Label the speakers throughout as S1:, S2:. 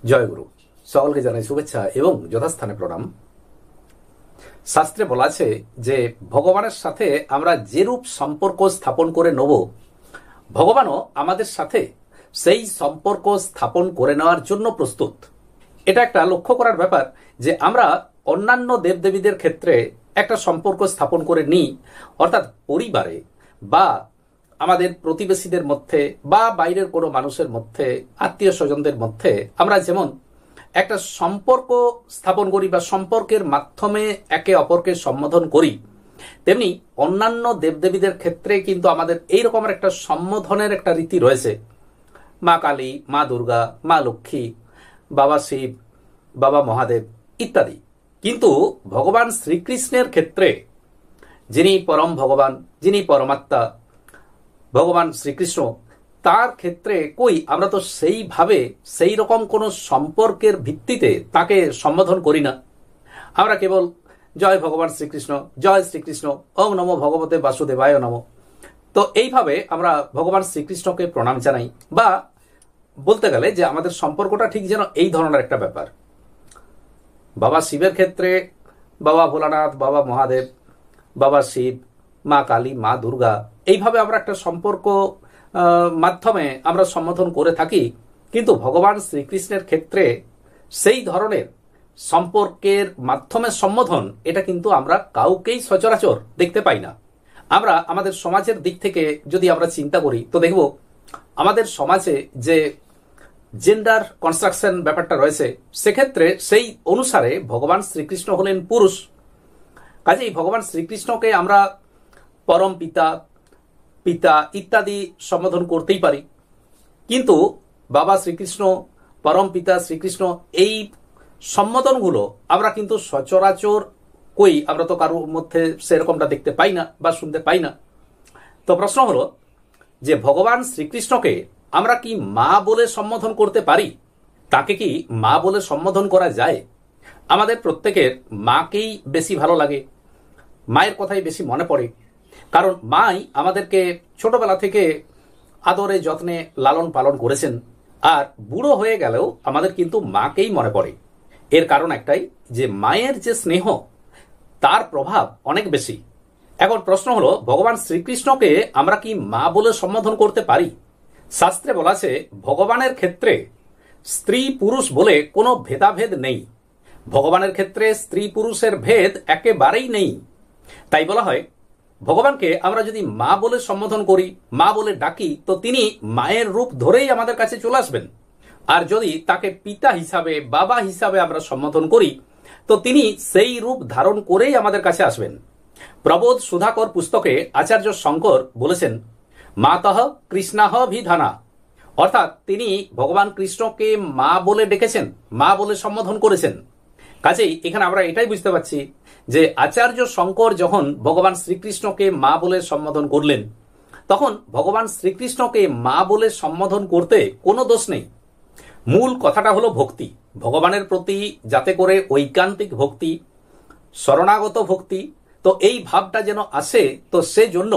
S1: জয়গুরু। সকলকে জানাই শুভেচ্ছা এবং যথাস্থানে প্রণাম। শাস্ত্রে বলা আছে যে ভগবানের সাথে আমরা যেরূপ সম্পর্ক স্থাপন করে নেব, ভগবানও আমাদের সাথে সেই সম্পর্ক স্থাপন করে নেওয়ার জন্য প্রস্তুত। এটা একটা লক্ষ্য করার ব্যাপার যে আমরা অন্যান্য দেবদেবীদের ক্ষেত্রে একটা সম্পর্ক স্থাপন করে নিই, অর্থাৎ পরিবারে বা আমাদের প্রতিবেশীদের মধ্যে বা বাইরের কোনো মানুষের মধ্যে, আত্মীয় স্বজনদের মধ্যে আমরা যেমন একটা সম্পর্ক স্থাপন করি বা সম্পর্কের মাধ্যমে একে অপরকে সম্বোধন করি, তেমনি অন্যান্য দেবদেবীদের ক্ষেত্রে কিন্তু আমাদের এই রকমের একটা সম্বোধনের একটা রীতি রয়েছে। মা কালী, মা দুর্গা, মা লক্ষ্মী, বাবা শিব, বাবা মহাদেব ইত্যাদি। কিন্তু ভগবান শ্রীকৃষ্ণের ক্ষেত্রে, যিনি পরম ভগবান, যিনি পরমাত্মা ভগবান শ্রীকৃষ্ণ, তার ক্ষেত্রে কই আমরা তো সেইভাবে সেই রকম কোনো সম্পর্কের ভিত্তিতে তাকে সম্বোধন করি না। আমরা কেবল জয় ভগবান শ্রীকৃষ্ণ, জয় শ্রীকৃষ্ণ, ওম নমো ভগবতে বাসুদেবায় নমঃ, তো এইভাবে আমরা ভগবান শ্রীকৃষ্ণকে প্রণাম জানাই। বা বলতে গেলে যে আমাদের সম্পর্কটা ঠিক যেন এই ধরনের একটা ব্যাপার। বাবা শিবের ক্ষেত্রে বাবা ভোলানাথ, বাবা মহাদেব, বাবা শিব, মা কালী, মা দুর্গা, এইভাবে আমরা একটা সম্পর্ক মাধ্যমে আমরা সম্বোধন করে থাকি। কিন্তু ভগবান শ্রীকৃষ্ণের ক্ষেত্রে সেই ধরনের সম্পর্কের মাধ্যমে সম্বোধন, এটা কিন্তু আমরা কাউকেই সচরাচর দেখতে পাই না। আমরা আমাদের সমাজের দিক থেকে যদি আমরা চিন্তা করি, তো দেখব আমাদের সমাজে যে জেন্ডার কনস্ট্রাকশন ব্যাপারটা রয়েছে, সেক্ষেত্রে সেই অনুসারে ভগবান শ্রীকৃষ্ণ হলেন পুরুষ। কাজেই ভগবান শ্রীকৃষ্ণকে আমরা পরম পিতা, পিতা ইত্যাদি সম্বোধন করতেই পারি। কিন্তু বাবা শ্রীকৃষ্ণ, পরম পিতা শ্রীকৃষ্ণ, এই সম্বোধনগুলো আমরা কিন্তু সচরাচর আমরা তো কারোর মধ্যে সেরকমটা দেখতে পাই না বা শুনতে পাই না। তো প্রশ্ন হলো যে ভগবান শ্রীকৃষ্ণকে আমরা কি মা বলে সম্বোধন করতে পারি? তাকে কি মা বলে সম্বোধন করা যায়? আমাদের প্রত্যেকের মাকেই বেশি ভালো লাগে, মায়ের কথাই বেশি মনে পড়ে। কারণ মাই আমাদেরকে ছোটবেলা থেকে আদরে যত্নে লালন পালন করেছেন, আর বুড়ো হয়ে গেলেও আমাদের কিন্তু মাকেই মনে পড়ে। এর কারণ একটাই, যে মায়ের যে স্নেহ, তার প্রভাব অনেক বেশি। এখন প্রশ্ন হলো, ভগবান শ্রীকৃষ্ণকে আমরা কি মা বলে সম্বোধন করতে পারি? শাস্ত্রে বলা আছে ভগবানের ক্ষেত্রে স্ত্রী পুরুষ বলে কোনো ভেদাভেদ নেই। ভগবানের ক্ষেত্রে স্ত্রী পুরুষের ভেদ একেবারেই নেই। তাই বলা হয় ভগবানকে আমরা যদি মা বলে সম্বোধন করি, মা বলে ডাকি, তো তিনি মায়ের রূপ ধরেই আমাদের কাছে চলে আসবেন। আর যদি তাকে পিতা হিসাবে, বাবা হিসাবে আমরা সম্বোধন করি, তো তিনি সেই রূপ ধারণ করেই আমাদের কাছে আসবেন। প্রবোধ সুধাকর পুস্তকে আচার্য শঙ্কর বলেছেন, মাতঃ কৃষ্ণাহ ভিধানা, অর্থাৎ তিনি ভগবান কৃষ্ণকে মা বলে ডেকেছেন, মা বলে সম্বোধন করেছেন। কাজেই এখানে আমরা এটাই বুঝতে পারছি যে আচার্য শঙ্কর যখন ভগবান শ্রীকৃষ্ণকে মা বলে সম্বোধন করলেন, তখন ভগবান শ্রীকৃষ্ণকে মা বলে সম্বোধন করতে কোনো দোষ নেই। মূল কথাটা হলো ভক্তি, ভগবানের প্রতি যাতে করে ঐকান্তিক ভক্তি, শরণাগত ভক্তি, তো এই ভাবটা যেন আসে। তো সেজন্য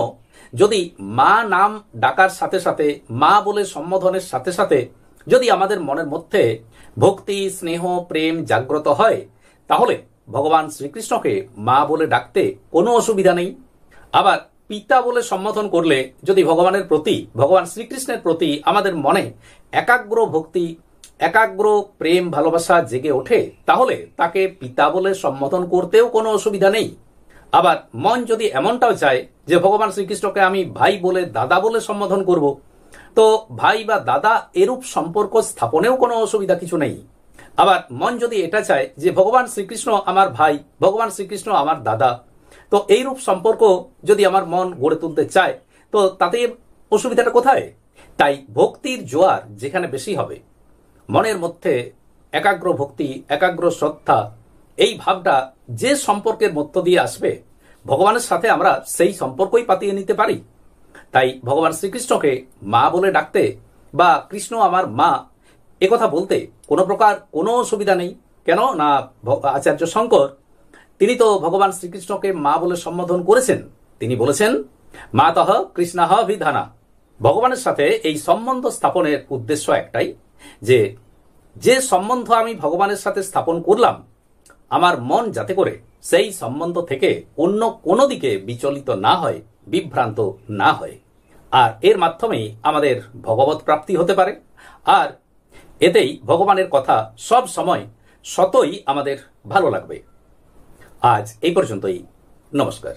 S1: যদি মা নাম ডাকার সাথে সাথে, মা বলে সম্বোধনের সাথে সাথে যদি আমাদের মনের মধ্যে ভক্তি, স্নেহ, প্রেম জাগ্রত হয়, তাহলে ভগবান শ্রীকৃষ্ণকে মা বলে ডাকতে কোনো অসুবিধা নেই। আবার পিতা বলে সম্বোধন করলে যদি ভগবানের প্রতি, ভগবান শ্রীকৃষ্ণের প্রতি আমাদের মনে একাগ্র ভক্তি, একাগ্র প্রেম ভালোবাসা জেগে ওঠে, তাহলে তাকে পিতা বলে সম্বোধন করতেও কোনো অসুবিধা নেই। আবার মন যদি এমনটাও চায় যে ভগবান শ্রীকৃষ্ণকে আমি ভাই বলে, দাদা বলে সম্বোধন করব, তো ভাই বা দাদা এরূপ সম্পর্ক স্থাপনেও কোনো অসুবিধা কিছু নেই। আবার মন যদি এটা চায় যে ভগবান শ্রীকৃষ্ণ আমার ভাই, ভগবান শ্রীকৃষ্ণ আমার দাদা, তো এইরূপ সম্পর্ক যদি আমার মন গড়ে তুলতে চায়, তো তাতে অসুবিধাটা কোথায়? তাই ভক্তির জোয়ার যেখানে বেশি হবে, মনের মধ্যে একাগ্র ভক্তি, একাগ্র শ্রদ্ধা, এই ভাবটা যে সম্পর্কের মধ্য দিয়ে আসবে, ভগবানের সাথে আমরা সেই সম্পর্কই পাতিয়ে নিতে পারি। তাই ভগবান শ্রীকৃষ্ণকে মা বলে ডাকতে বা কৃষ্ণ আমার মা, একথা বলতে কোনো প্রকার কোনো অসুবিধা নেই। কেন না, আচার্য শঙ্কর তিনি তো ভগবান শ্রীকৃষ্ণকে মা বলে সম্বোধন করেছেন। তিনি বলেছেন, মাতঃ কৃষ্ণাহ ভিধানা। ভগবানের সাথে এই সম্বন্ধ স্থাপনের উদ্দেশ্য একটাই, যে যে সম্বন্ধ আমি ভগবানের সাথে স্থাপন করলাম, আমার মন যাতে করে সেই সম্বন্ধ থেকে অন্য কোনো দিকে বিচলিত না হয়, বিভ্রান্ত না হয়। আর এর মাধ্যমেই আমাদের ভগবত প্রাপ্তি হতে পারে। আর এতেই ভগবানের কথা সব সময় সতই আমাদের ভালো লাগবে। আজ এই পর্যন্তই। নমস্কার।